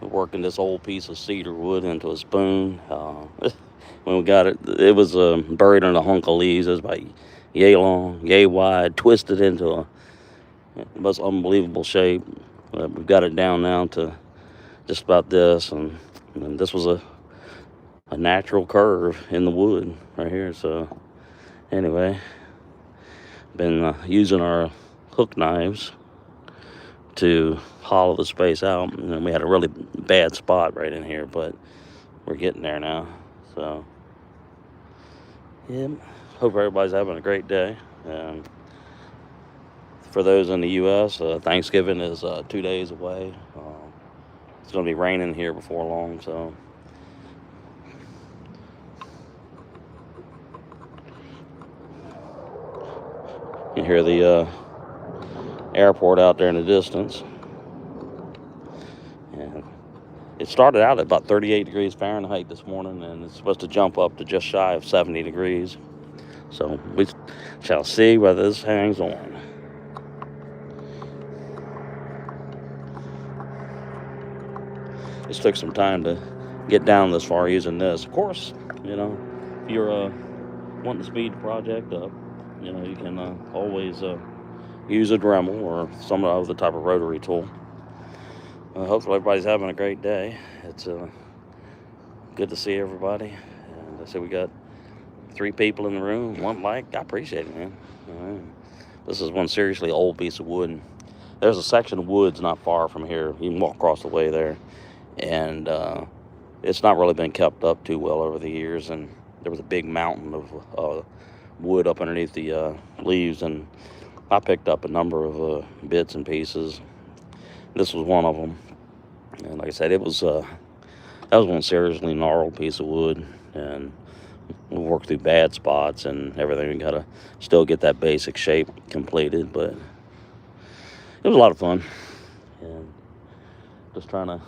We're working this old piece of cedar wood into a spoon. When we got it, it was buried in a hunk of leaves. It was about yay long, yay wide, twisted into a most unbelievable shape. We've got it down now to just about this, and this was a natural curve in the wood right here. So anyway, been using our hook knives to hollow the space out, and we had a really bad spot right in here, but we're getting there now. So yeah, hope everybody's having a great day. And for those in the U.S., Thanksgiving is 2 days away. It's going to be raining here before long, so you can hear the airport out there in the distance. And it started out at about 38 degrees Fahrenheit this morning, and it's supposed to jump up to just shy of 70 degrees. So we shall see whether this hangs on. It took some time to get down this far using this. Of course, if you're wanting to speed the project up, you can always use a Dremel or some other type of rotary tool. Hopefully everybody's having a great day. It's good to see everybody. And I said we got 3 people in the room, 1 mic. I appreciate it, man. This is one seriously old piece of wood. There's a section of woods not far from here. You can walk across the way there. And it's not really been kept up too well over the years. And there was a big mountain of wood up underneath the leaves. And I picked up a number of bits and pieces. This was one of them. And like I said, that was one seriously gnarled piece of wood. And we worked through bad spots and everything. We got to still get that basic shape completed. But it was a lot of fun. And just trying to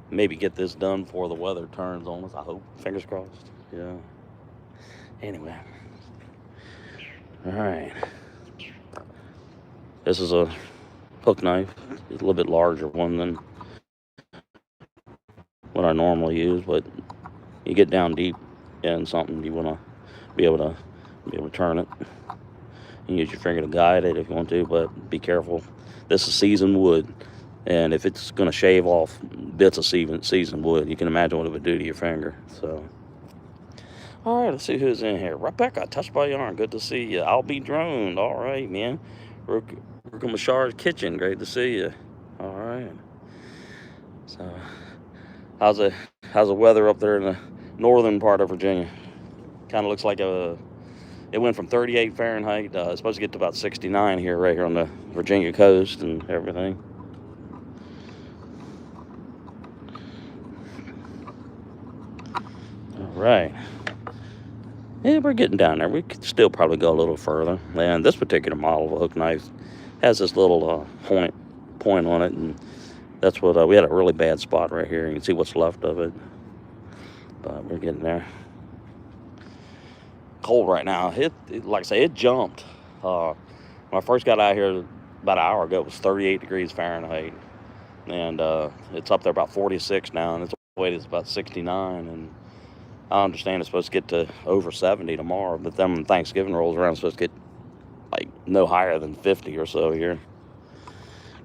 maybe get this done before the weather turns on us. I hope. Fingers crossed. Yeah. Anyway. All right. This is a hook knife. It's a little bit larger one than what I normally use, but you get down deep in something, you want to be able to turn it. You use your finger to guide it if you want to, but be careful. This is seasoned wood, and if it's going to shave off bits of seasoned wood, you can imagine what it would do to your finger. So, all right, let's see who's in here. Rebecca, touched by your arm. Good to see you. I'll be droned. All right, man. Ruka Mashar's Kitchen. Great to see you. All right. So, how's the weather up there in the northern part of Virginia? Kind of looks like it went from 38 Fahrenheit. It's supposed to get to about 69 here, right here on the Virginia coast and everything. All right. Yeah, we're getting down there. We could still probably go a little further. And this particular model of a hook knife has this little point on it, and that's what we had a really bad spot right here. You can see what's left of it, but we're getting there. Cold right now. Like I say, it jumped. When I first got out here about an hour ago, it was 38 degrees Fahrenheit, and it's up there about 46 now, and its weight is about 69. And I understand it's supposed to get to over 70 tomorrow, but then when Thanksgiving rolls around, it's supposed to get like no higher than 50 or so here.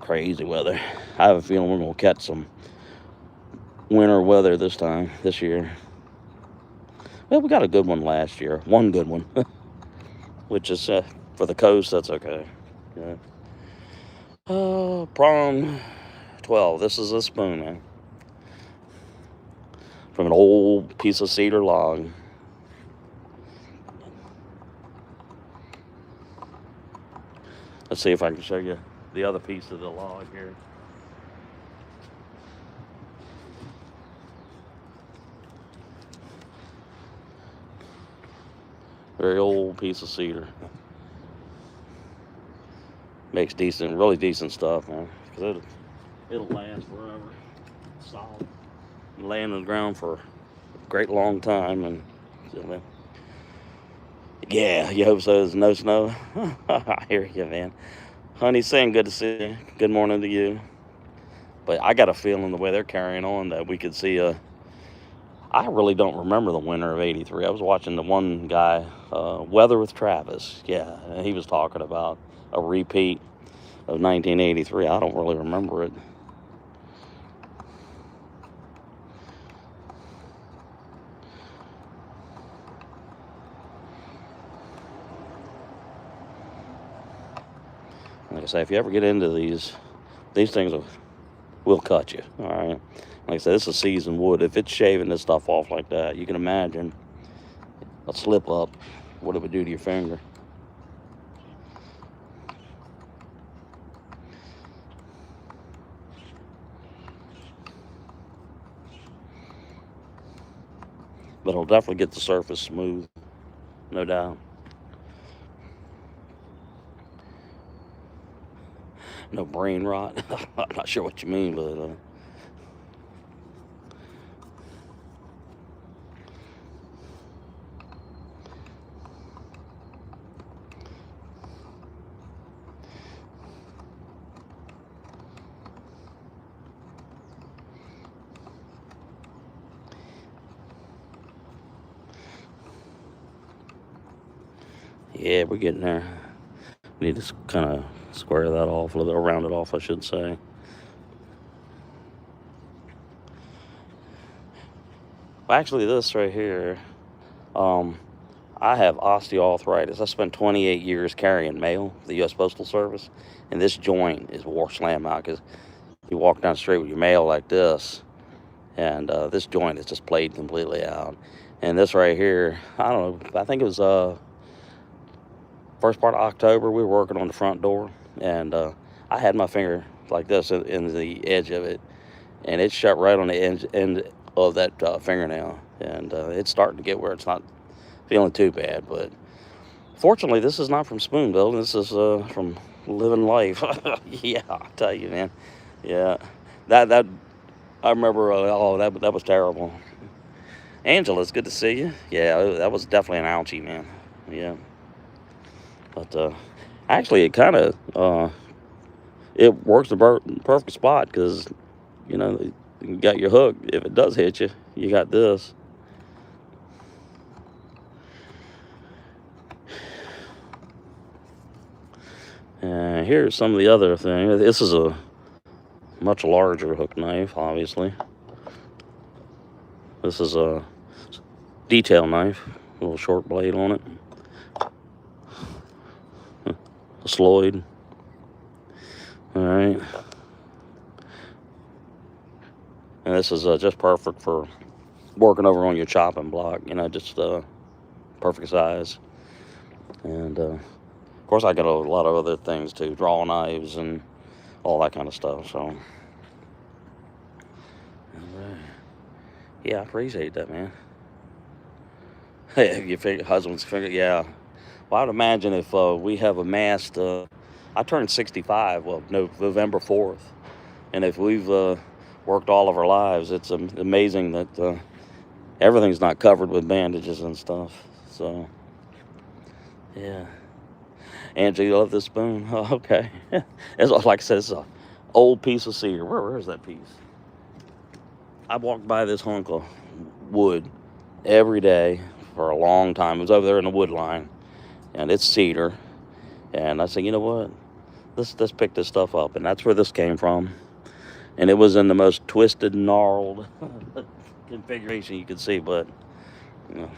Crazy weather. I have a feeling we're going to catch some winter weather this year. Well, we got a good one last year. One good one, which is for the coast, that's okay. Yeah. Prom 12. This is a spoon, man. From an old piece of cedar log. Let's see if I can show you the other piece of the log here. Very old piece of cedar. Makes really decent stuff, man. Because it'll last forever. Solid. Laying on the ground for a great long time, and yeah, you hope so. There's no snow. I hear you, man. Honey, saying good to see you. Good morning to you. But I got a feeling the way they're carrying on that we could see a. I really don't remember the winter of '83. I was watching the one guy, Weather with Travis. Yeah, and he was talking about a repeat of 1983. I don't really remember it. Like I say, if you ever get into these things will cut you. All right. Like I said, this is seasoned wood. If it's shaving this stuff off like that, you can imagine a slip up, what it would do to your finger. But it'll definitely get the surface smooth, no doubt. No brain rot. I'm not sure what you mean, but yeah, we're getting there. We need to kind of square that off a little bit, or round it off, I should say. Well, actually, this right here, um, I have osteoarthritis. I spent 28 years carrying mail, the U.S. Postal Service, and this joint is war slam out because you walk down the street with your mail like this, and this joint is just played completely out. And this right here, I don't know, I think it was first part of October, we were working on the front door, and I had my finger like this in the edge of it, and it shut right on the end of that fingernail, and it's starting to get where it's not feeling too bad. But fortunately, this is not from spoon building. This is from living life. Yeah, I tell you, man. Yeah, that I remember. Oh, that was terrible. Angela, it's good to see you. Yeah, that was definitely an ouchie, man. Yeah, but actually, it kind of it works the perfect spot because you know you got your hook. If it does hit you, you got this. And here's some of the other things. This is a much larger hook knife, obviously. This is a detail knife, a little short blade on it. A Sloyd. All right. And this is just perfect for working over on your chopping block. You know, just perfect size. And of course, I got a lot of other things too, draw knives and all that kind of stuff. So, all right. Yeah, I appreciate that, man. Your husband's finger, yeah. Well, I'd imagine if we have amassed, I turned 65, well, no, November 4th. And if we've worked all of our lives, it's amazing that everything's not covered with bandages and stuff. So, yeah. Angie, you love this spoon? Oh, okay. It's like I said, it's an old piece of cedar. Where is that piece? I walked by this hunk of wood every day for a long time. It was over there in the wood line, and it's cedar. And I said, you know what? Let's pick this stuff up, and that's where this came from. And it was in the most twisted, gnarled configuration you could see. But you know,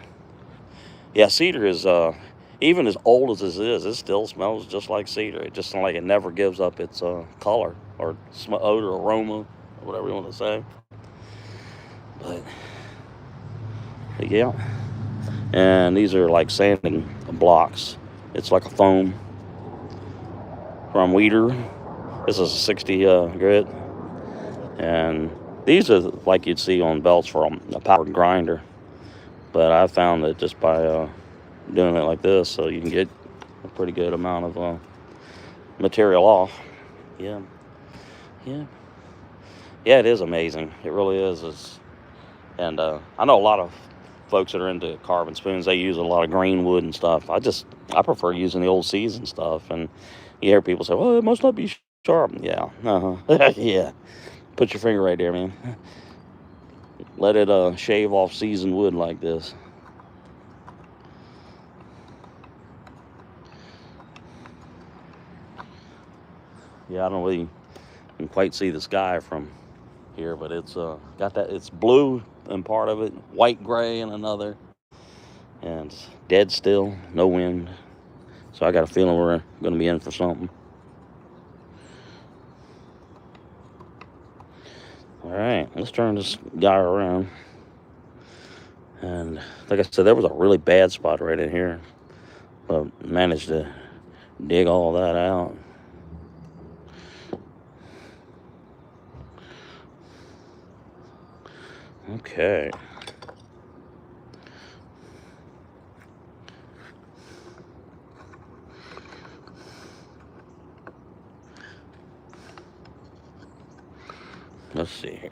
yeah, cedar is even as old as this is, it still smells just like cedar. It just like it never gives up its color or odor, aroma, whatever you want to say. But yeah, and these are like sanding blocks. It's like a foam from Weeder. This is a 60 grit, and these are like you'd see on belts for a powered grinder. But I found that just by doing it like this, so you can get a pretty good amount of material off. Yeah, yeah, yeah. It is amazing. It really is. And I know a lot of folks that are into carving spoons. They use a lot of green wood and stuff. I prefer using the old seasoned stuff. And you hear people say, "Well, it must not be sharp." Yeah, yeah. Put your finger right there, man. Let it shave off seasoned wood like this. Yeah, I don't really can quite see the sky from here, but it's got that. It's blue in part of it, white gray in another, and it's dead still, no wind. So I got a feeling we're going to be in for something. All right, let's turn this guy around. And like I said, there was a really bad spot right in here, but managed to dig all that out. Okay. Let's see here.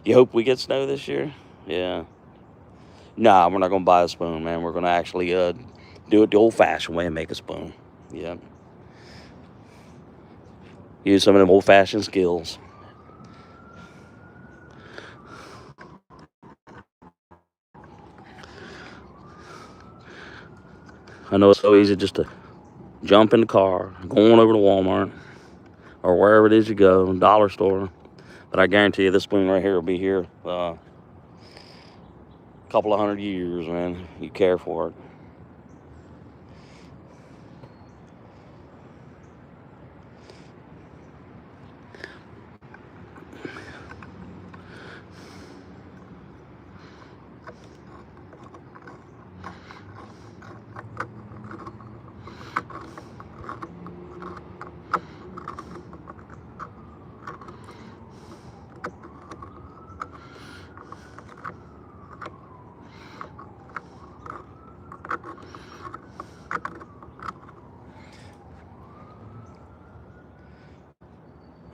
You hope we get snow this year? Yeah. Nah, we're not going to buy a spoon, man. We're going to actually do it the old-fashioned way and make a spoon. Yeah. Use some of them old-fashioned skills. I know it's so easy just to jump in the car, go on over to Walmart, or wherever it is you go, dollar store. But I guarantee you this spoon right here will be here a couple of 100 years, man. You care for it.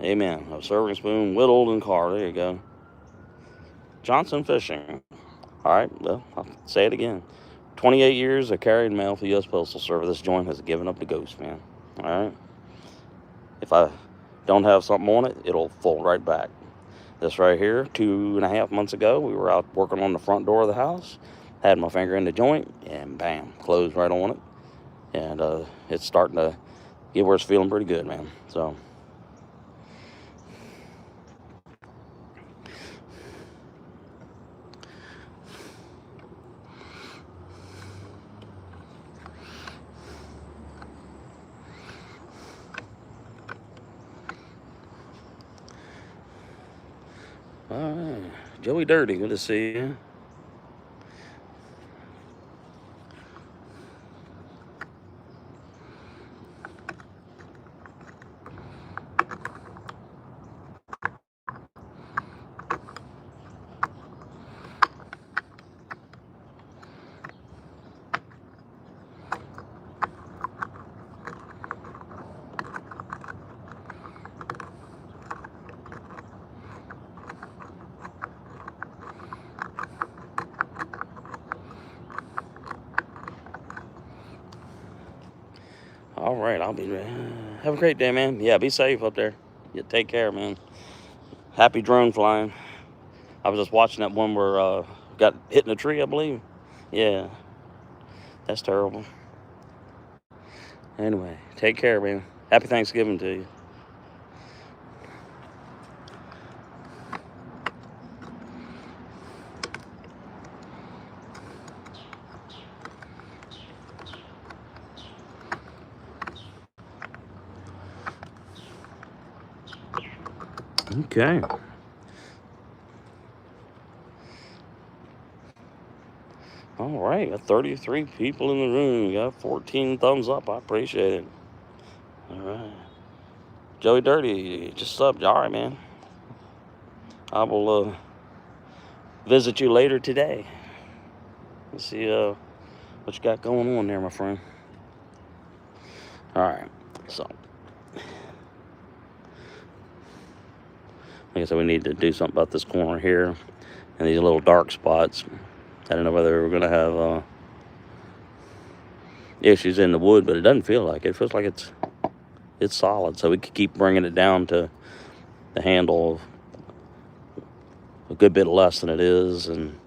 Amen. A serving spoon whittled and carved. There you go. Johnson Fishing. All right, well, I'll say it again. 28 years of carrying mail for the U.S. Postal Service. This joint has given up the ghost, man. All right? If I don't have something on it, it'll fold right back. This right here, 2.5 months ago, we were out working on the front door of the house. Had my finger in the joint, and bam, closed right on it. And it's starting to get where it's feeling pretty good, man. So... all right, Joey Dirty, good to see you. All right, I'll be. Have a great day, man. Yeah, be safe up there. Yeah, take care, man. Happy drone flying. I was just watching that one where got hit in a tree, I believe. Yeah, that's terrible. Anyway, take care, man. Happy Thanksgiving to you. Okay. All right, got 33 people in the room. Got 14 thumbs up. I appreciate it. All right. Joey Dirty, just subbed. All right, man. I will visit you later today. Let's see what you got going on there, my friend. All right. So, like I said, we need to do something about this corner here and these little dark spots. I don't know whether we're going to have issues in the wood, but it doesn't feel like it. It feels like it's solid, so we could keep bringing it down to the handle a good bit less than it is, and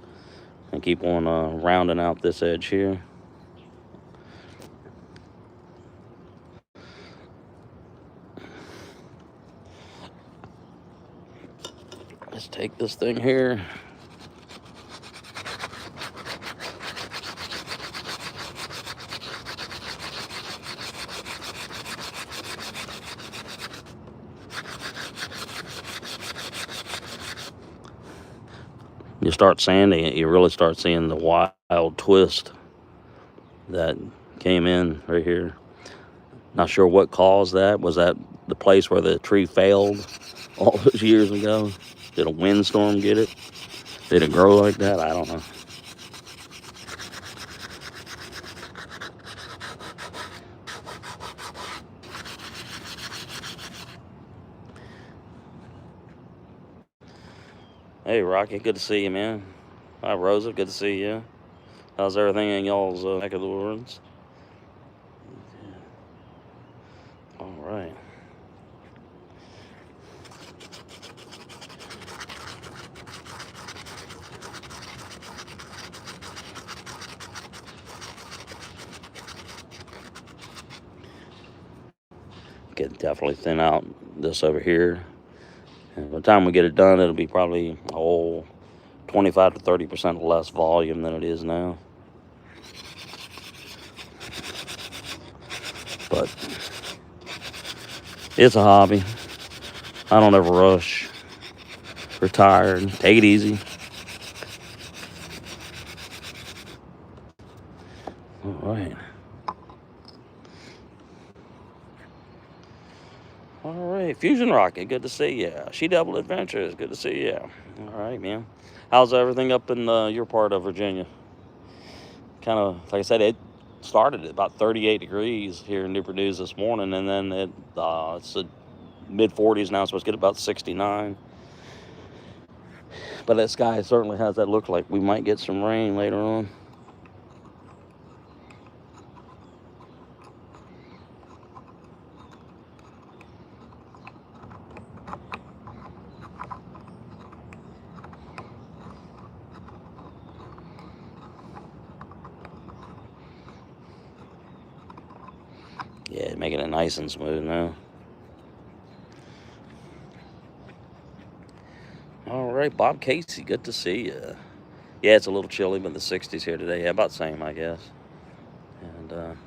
keep on rounding out this edge here. Let's take this thing here. You start sanding it, you really start seeing the wild twist that came in right here. Not sure what caused that. Was that the place where the tree failed all those years ago? Did a windstorm get it? Did it grow like that? I don't know. Hey, Rocky, good to see you, man. Hi, Rosa, good to see you. How's everything in y'all's neck of the woods? All right. Can definitely thin out this over here. And by the time we get it done, it'll be probably 25 to 30% less volume than it is now. But it's a hobby. I don't ever rush. Retired. Take it easy. All right. All right. Fusion Rocket, good to see you. She Double Adventures, good to see you. All right, man. How's everything up in your part of Virginia? Kind of, like I said, it started at about 38 degrees here in Newport News this morning, and then it's a mid-40s now, so it's get about 69. But that sky certainly has that look like we might get some rain later on. Yeah, making it nice and smooth now. All right, Bob Casey, good to see you. Yeah, it's a little chilly, but the 60s here today. Yeah, about the same, I guess. And it's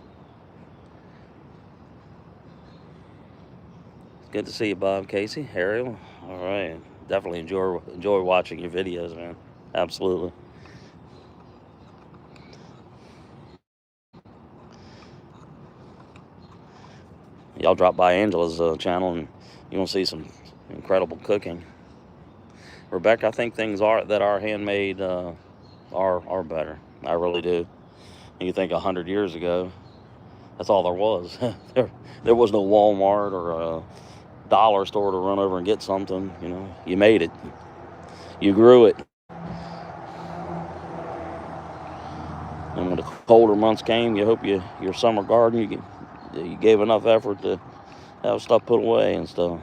good to see you, Bob Casey. Ariel, all right. Definitely enjoy watching your videos, man. Absolutely. Y'all drop by Angela's channel, and you'll see some incredible cooking. Rebecca, I think things that are handmade are better. I really do. And you think 100 years ago, that's all there was. there was no Walmart or a dollar store to run over and get something. You know, you made it. You grew it. And when the colder months came, you hope your summer garden, you gave enough effort to have stuff put away and stuff.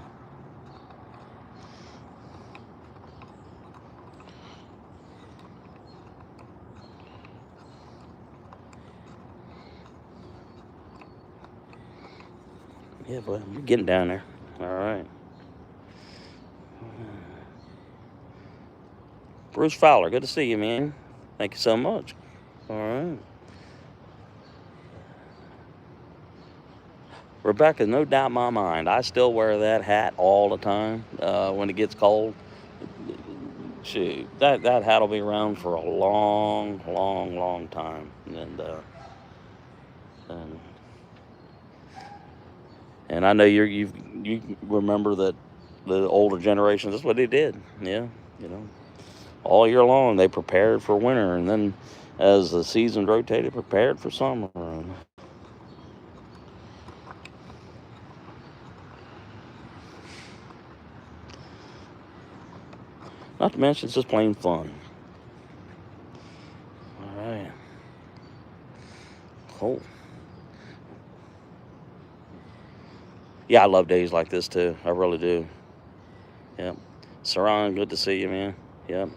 Yeah, but you're getting down there. All right. Bruce Fowler, good to see you, man. Thank you so much. All right. Rebecca, no doubt in my mind, I still wear that hat all the time when it gets cold. Shoot, that hat will be around for a long, long, long time. And I know you remember that the older generations. That's what they did. Yeah, you know, all year long they prepared for winter, and then as the season rotated, prepared for summer. Not to mention, it's just plain fun. All right, cool. Yeah, I love days like this too. I really do. Yep. Saran, good to see you, man. Yep.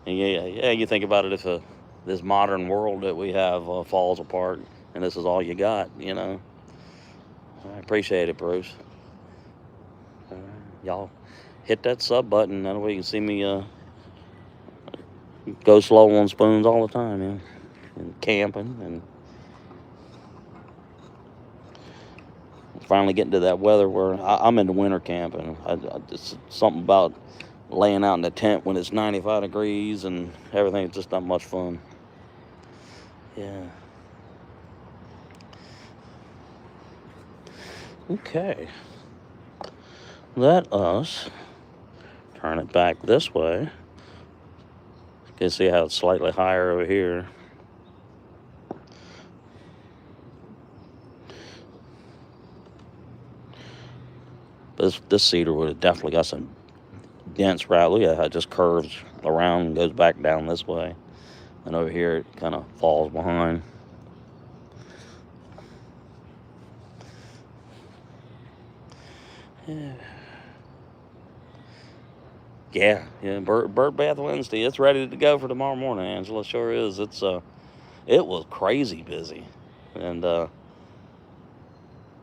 And yeah, you think about it, if this modern world that we have falls apart and this is all you got, I appreciate it, Bruce. Uh, y'all hit that sub button. That way you can see me go slow on spoons all the time, man. And camping, and finally getting to that weather where I'm into winter camping. It's something about laying out in the tent when it's 95 degrees and everything. It's just not much fun. Yeah. Okay. Let us turn it back this way. You can see how it's slightly higher over here. This cedar would have definitely got some dense route. Look at how it just curves around and goes back down this way. And over here it kind of falls behind. Yeah, bird bath Wednesday. It's ready to go for tomorrow morning, Angela. Sure is. It was crazy busy, and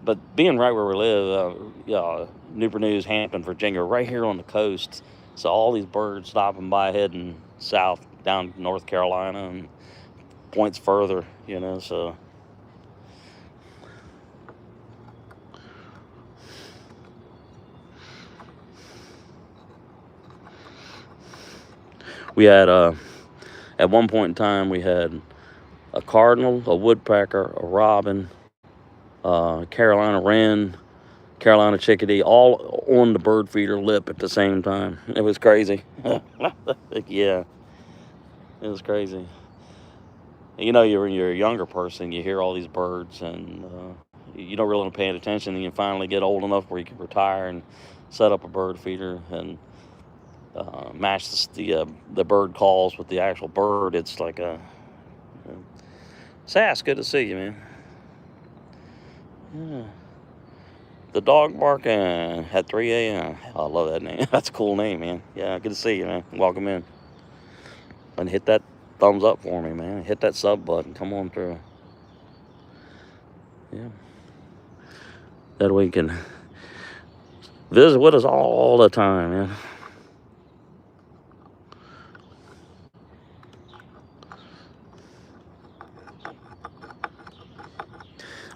but being right where we live, Newport News, Hampton, Virginia, right here on the coast, so all these birds stopping by heading south down North Carolina and points further, so. We had, at one point in time, we had a cardinal, a woodpecker, a robin, Carolina wren, Carolina chickadee, all on the bird feeder lip at the same time. It was crazy. Yeah, it was crazy. You're a younger person, you hear all these birds, and you don't really pay attention, and you finally get old enough where you can retire and set up a bird feeder and match the bird calls with the actual bird. It's like Sass, good to see you, man. Yeah. The dog barking at 3 a.m. I love that name. That's a cool name, man. Yeah, good to see you, man. Welcome in. And hit that thumbs up for me, man. Hit that sub button. Come on through. Yeah. That way you can visit with us all the time, man.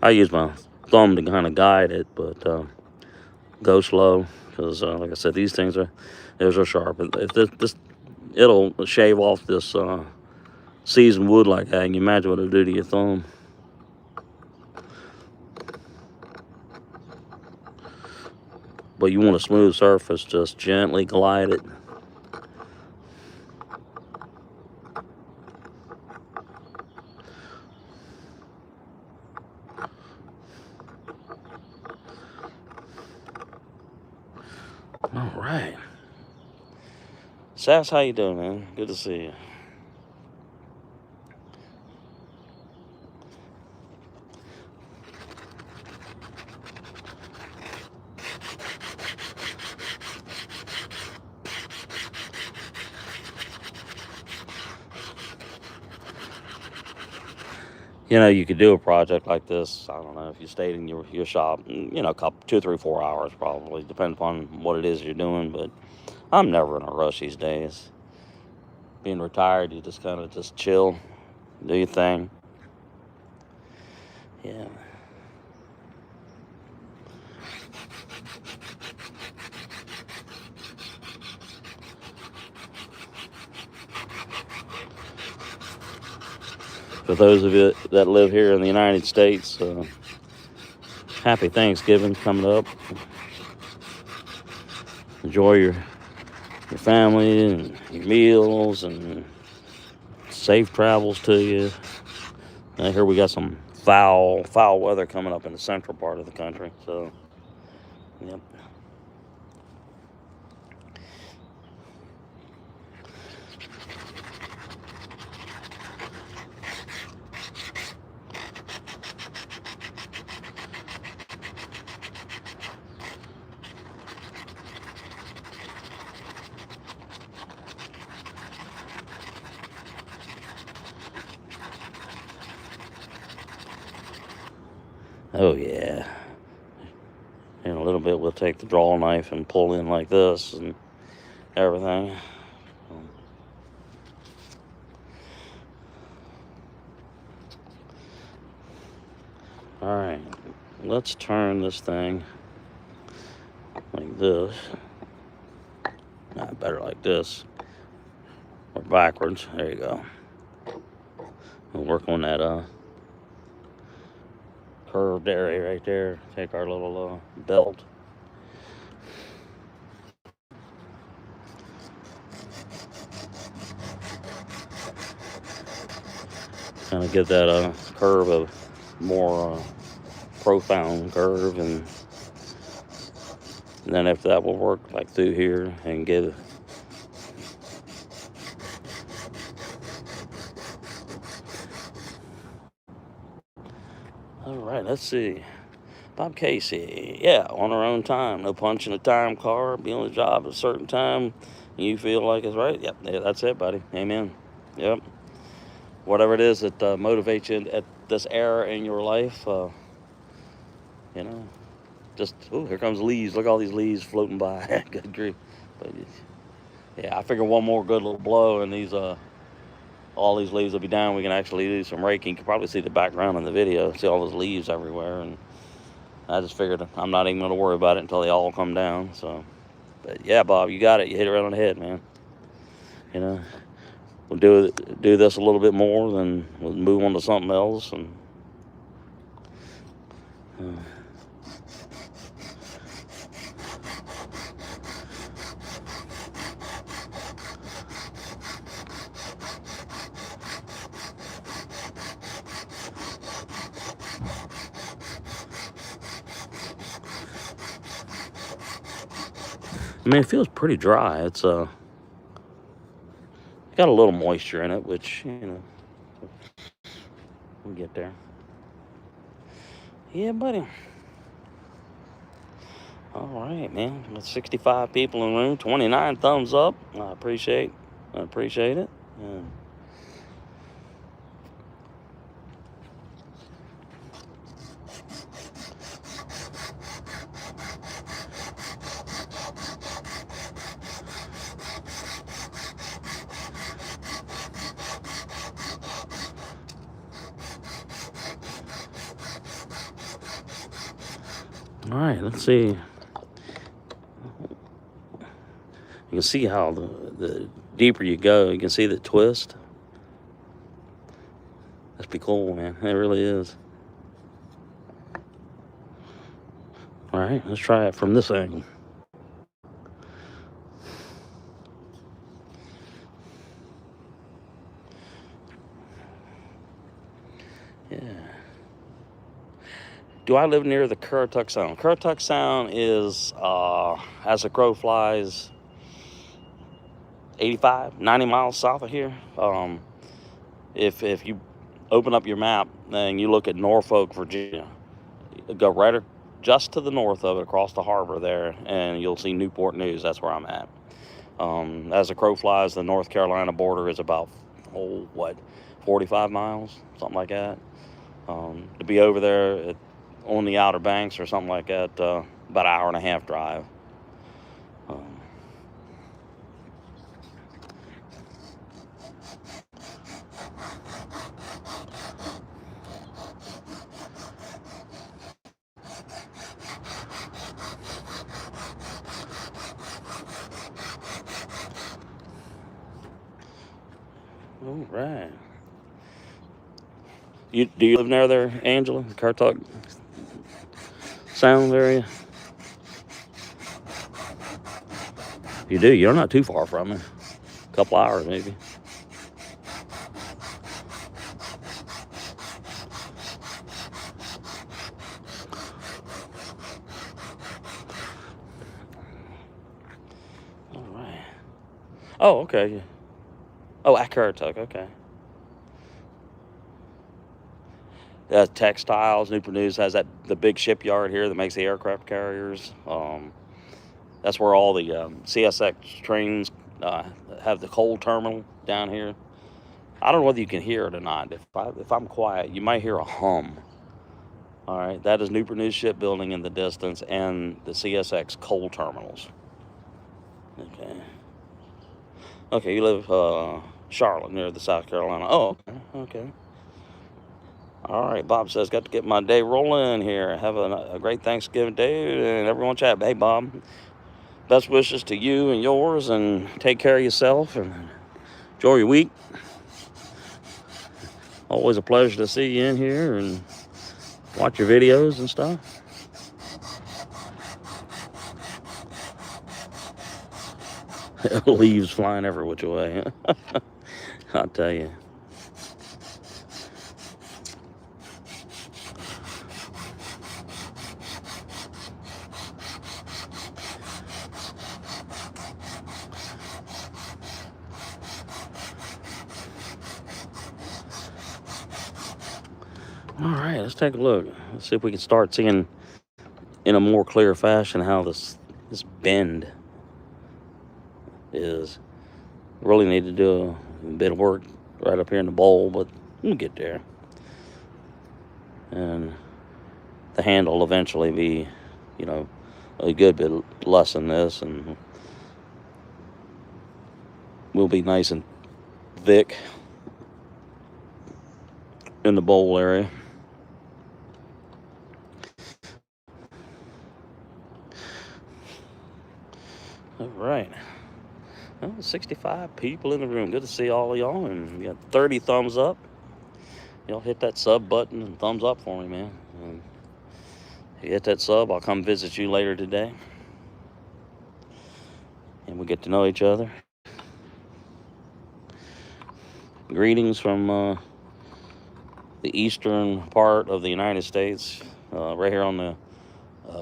I use my thumb to kind of guide it, but go slow, because like I said, these things are sharp. If it'll shave off this seasoned wood like that. Can you imagine what it'll do to your thumb? But you want a smooth surface, just gently glide it. All right. Sass, how you doing, man? Good to see you. You could do a project like this. I don't know if you stayed in your shop, a couple, 2, 3, 4 hours probably, depending upon what it is you're doing. But I'm never in a rush these days. Being retired, you just kind of just chill, do your thing. Yeah. For those of you that live here in the United States, happy Thanksgiving coming up. Enjoy your family and your meals, and safe travels to you. I hear we got some foul weather coming up in the central part of the country. So, yep. Oh yeah. In a little bit we'll take the draw knife and pull in like this and everything. Alright, let's turn this thing like this. Not better like this. Or backwards. There you go. We'll work on that curved area right there. Take our little belt. Kind of give that curve a more profound curve, and then after that we'll work like through here and give. All right, let's see. Bob Casey, yeah, on our own time. No punching a time card. Be on the job at a certain time. You feel like it's right. Yep, yeah, that's it, buddy. Amen. Yep. Whatever it is that motivates you at this era in your life, you know, just, oh, here comes leaves. Look at all these leaves floating by. Good grief. But yeah, I figure one more good little blow and these, all these leaves will be down. We can actually do some raking. You can probably see the background in the video. See all those leaves everywhere. And I just figured I'm not even going to worry about it until they all come down. So, but yeah, Bob, you got it. You hit it right on the head, man. You know, we'll do this a little bit more, then we'll move on to something else. And I mean, it feels pretty dry. It's got a little moisture in it, which, you know, we'll get there. Yeah, buddy. All right, man. Got 65 people in the room, 29 thumbs up. I appreciate it. And all right, let's see. You can see how the deeper you go, you can see the twist. That's pretty cool, man. It really is. All right, let's try it from this angle. Yeah. Do I live near the Currituck Sound? Currituck Sound is, as the crow flies, 85, 90 miles south of here. If you open up your map and you look at Norfolk, Virginia, go right just to the north of it, across the harbor there, and you'll see Newport News. That's where I'm at. As the crow flies, the North Carolina border is about, 45 miles, something like that. To be over there on the Outer Banks or something like that, about an hour and a half drive. All right. Do you live near there, Angela? The Currituck Sound area? You do. You're not too far from it. A couple hours, maybe. All right. Oh, okay. Oh, at Currituck. Okay. Textiles. Newport News has the big shipyard here that makes the aircraft carriers. That's where all the CSX trains have the coal terminal down here. I don't know whether you can hear it or not. If I'm quiet, you might hear a hum. All right, that is Newport News Shipbuilding in the distance and the CSX coal terminals. Okay. Okay, you live Charlotte, near the South Carolina. Oh, okay. Okay. All right, Bob says, got to get my day rolling here. Have a great Thanksgiving day, and everyone chat. Hey, Bob, best wishes to you and yours, and take care of yourself, and enjoy your week. Always a pleasure to see you in here and watch your videos and stuff. Leaves flying every which way. I'll tell you. All right, let's take a look. Let's see if we can start seeing in a more clear fashion how this bend is. Really need to do a bit of work right up here in the bowl, but we'll get there. And the handle will eventually be, you know, a good bit less than this, and will be nice and thick in the bowl area. All right. Well, 65 people in the room. Good to see all of y'all. And we got 30 thumbs up. Y'all hit that sub button and thumbs up for me, man. And if you hit that sub, I'll come visit you later today. And we'll get to know each other. Greetings from the eastern part of the United States, right here on the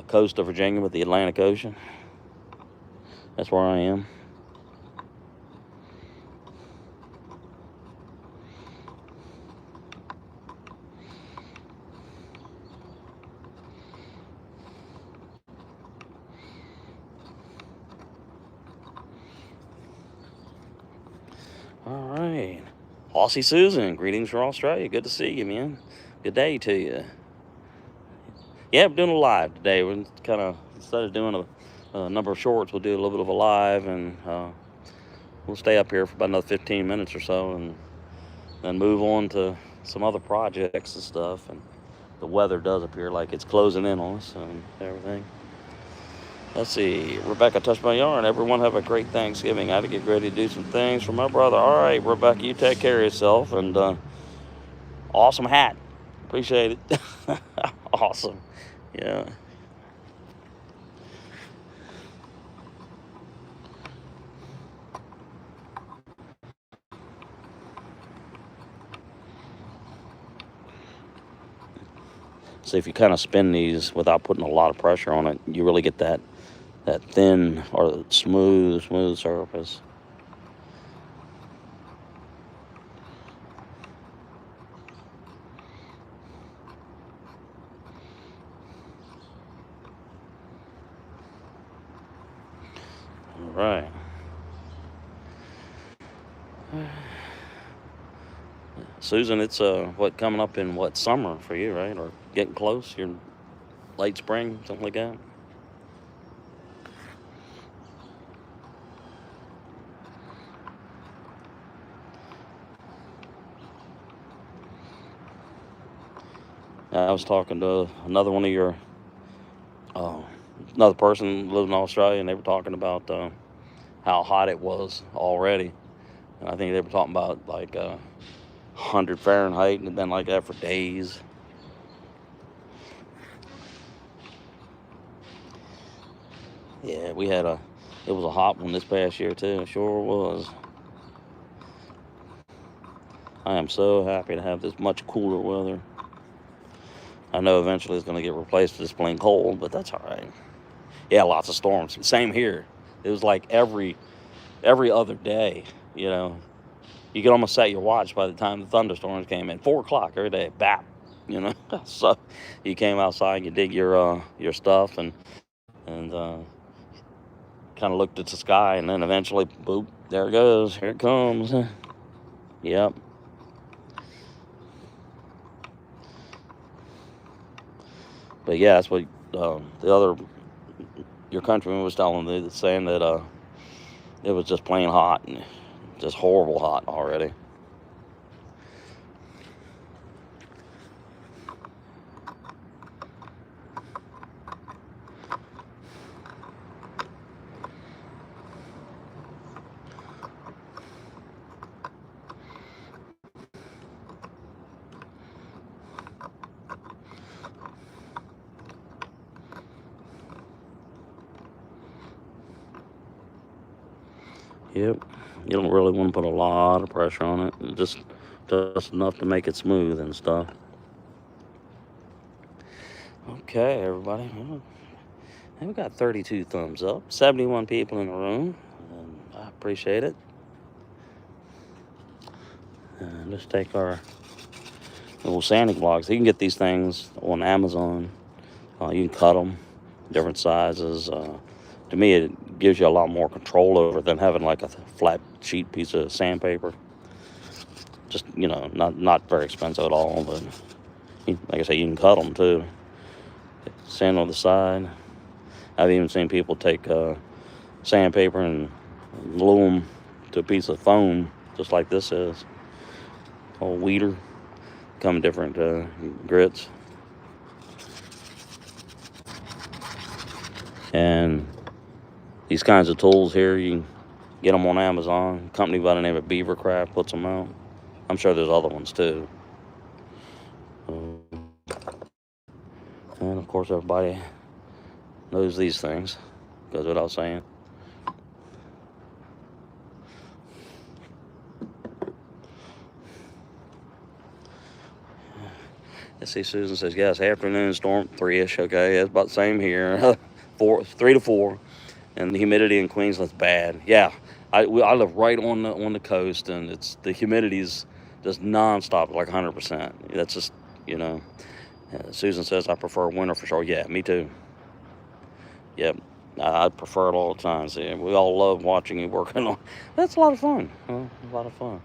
coast of Virginia with the Atlantic Ocean. That's where I am. All right. Aussie Susan, greetings from Australia. Good to see you, man. Good day to you. Yeah, we're doing a live today. We're kind of, instead of doing a number of shorts, we'll do a little bit of a live, and we'll stay up here for about another 15 minutes or so, and then move on to some other projects and stuff. And the weather does appear like it's closing in on us and everything. Let's see. Rebecca touched my yarn. Everyone have a great Thanksgiving. I had to get ready to do some things for my brother. All right, Rebecca, you take care of yourself. And awesome hat. Appreciate it. Awesome. Yeah. So if you kind of spin these without putting a lot of pressure on it, you really get that thin or smooth surface. All right. Susan, it's what, coming up in what, summer for you, right? Or getting close? You're late spring, something like that? I was talking to another one of your, another person living in Australia, and they were talking about how hot it was already. And I think they were talking about like 100 Fahrenheit, and it had been like that for days. Yeah, it was a hot one this past year too. It sure was. I am so happy to have this much cooler weather. I know eventually it's going to get replaced with this plain cold, but that's all right. Yeah, lots of storms. Same here. It was like every other day, you know. You could almost set your watch by the time the thunderstorms came in. 4 o'clock every day, bap, you know. So you came outside and you did your stuff and kind of looked at the sky, and then eventually, boop, there it goes. Here it comes. Yep. But yeah, that's what the other your countryman was telling me, saying that it was just plain hot and just horrible hot already. Yep. You don't really want to put a lot of pressure on it. Just enough to make it smooth and stuff. Okay, everybody. Well, we got 32 thumbs up, 71 people in the room, and I appreciate it. And let's take our little sanding blocks. You can get these things on Amazon. You can cut them different sizes. To me, it gives you a lot more control over it than having like a flat sheet piece of sandpaper. Just, not very expensive at all, but like I say, you can cut them too. Sand on the side. I've even seen people take sandpaper and glue them to a piece of foam, just like this is. Called weeder. Come in different grits. And these kinds of tools here, you can get them on Amazon. A company by the name of Beavercraft puts them out. I'm sure there's other ones too. And of course, everybody knows these things. Goes without saying. I see Susan says, yes, afternoon storm, 3-ish. Okay, it's about the same here. 3 to 4. And the humidity in Queensland's bad. Yeah, I live right on the coast, and the humidity's just nonstop, like 100%. That's just, Susan says I prefer winter for sure. Yeah, me too. Yep, I prefer it all the time. See, we all love watching you working on. That's a lot of fun. A lot of fun.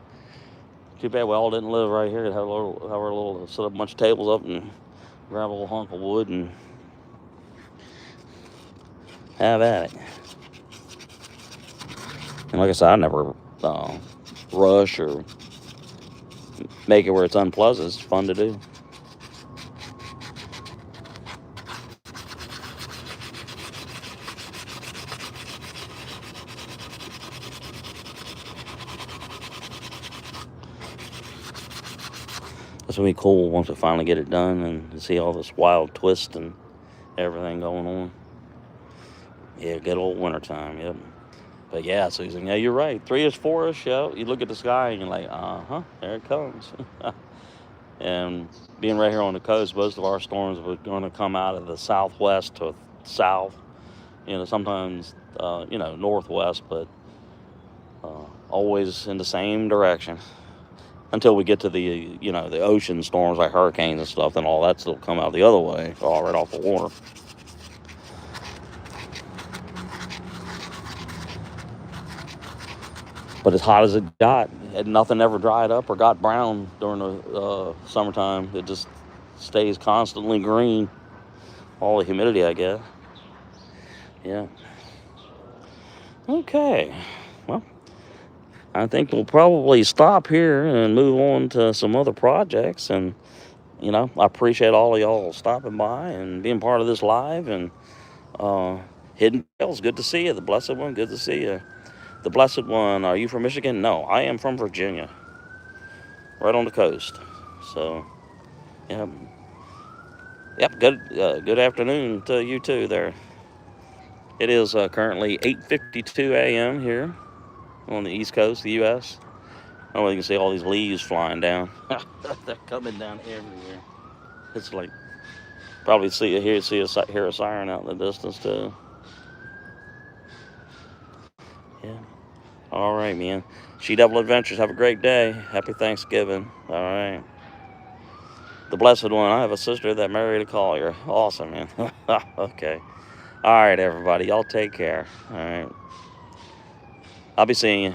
Too bad we all didn't live right here. Have our little set up a bunch of tables up and grab a little hunk of wood and have at it. And like I said, I never rush or make it where it's unpleasant. It's fun to do. It's gonna be cool once we finally get it done and see all this wild twist and everything going on. Yeah, good old wintertime, yep. But yeah, Susan, yeah, you're right. 3-ish, 4-ish, yeah. You look at the sky and you're like, there it comes. And being right here on the coast, most of our storms were going to come out of the southwest to south. Sometimes, northwest, but always in the same direction. Until we get to the ocean storms like hurricanes and stuff, then all that still come out the other way, all right off the water. But as hot as it got, nothing ever dried up or got brown during the summertime. It just stays constantly green. All the humidity, I guess. Yeah. Okay. Well, I think we'll probably stop here and move on to some other projects. And, I appreciate all of y'all stopping by and being part of this live. And Hidden Trails, good to see you. The Blessed One, good to see you. The Blessed One, are you from Michigan? No, I am from Virginia. Right on the coast. So, yeah. Yep, good afternoon to you too there. It is currently 8:52 a.m. here on the East Coast, the U.S. Oh, you can see all these leaves flying down. They're coming down everywhere. It's like probably hear a siren out in the distance too. Yeah. All right, man. She Devil Adventures. Have a great day. Happy Thanksgiving. All right. The Blessed One. I have a sister that married a collier. Awesome, man. Okay. All right, everybody. Y'all take care. All right. I'll be seeing you.